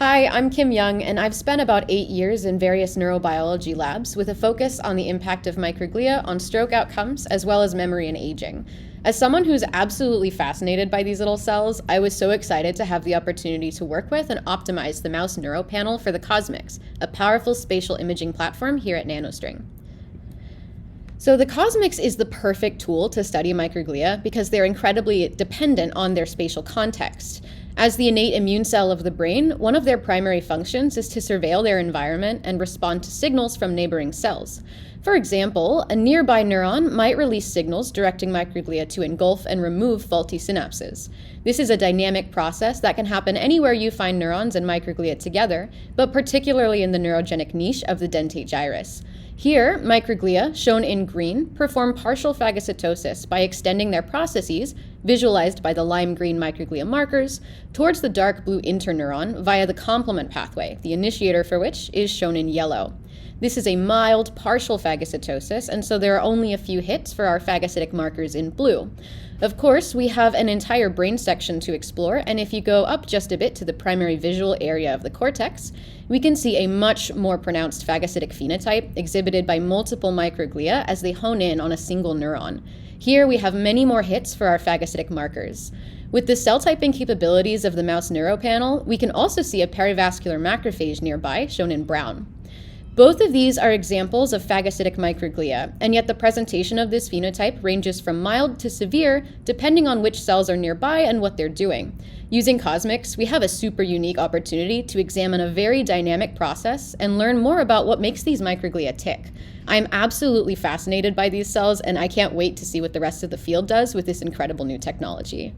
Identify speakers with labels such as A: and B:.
A: Hi, I'm Kim Young, and I've spent about 8 years in various neurobiology labs with a focus on the impact of microglia on stroke outcomes as well as memory and aging. As someone who's absolutely fascinated by these little cells, I was so excited to have the opportunity to work with and optimize the mouse neuropanel for the CosMx, a powerful spatial imaging platform here at Nanostring. So the CosMx is the perfect tool to study microglia because they're incredibly dependent on their spatial context. As the innate immune cell of the brain, one of their primary functions is to surveil their environment and respond to signals from neighboring cells. For example, a nearby neuron might release signals directing microglia to engulf and remove faulty synapses. This is a dynamic process that can happen anywhere you find neurons and microglia together, but particularly in the neurogenic niche of the dentate gyrus. Here, microglia, shown in green, perform partial phagocytosis by extending their processes, visualized by the lime green microglia markers, towards the dark blue interneuron via the complement pathway, the initiator for which is shown in yellow. This is a mild, partial phagocytosis, and so there are only a few hits for our phagocytic markers in blue. Of course, we have an entire brain section to explore, and if you go up just a bit to the primary visual area of the cortex, we can see a much more pronounced phagocytic phenotype exhibited by multiple microglia as they hone in on a single neuron. Here we have many more hits for our phagocytic markers. With the cell typing capabilities of the mouse neuropanel, we can also see a perivascular macrophage nearby, shown in brown. Both of these are examples of phagocytic microglia, and yet the presentation of this phenotype ranges from mild to severe depending on which cells are nearby and what they're doing. Using CosMx, we have a super unique opportunity to examine a very dynamic process and learn more about what makes these microglia tick. I'm absolutely fascinated by these cells, and I can't wait to see what the rest of the field does with this incredible new technology.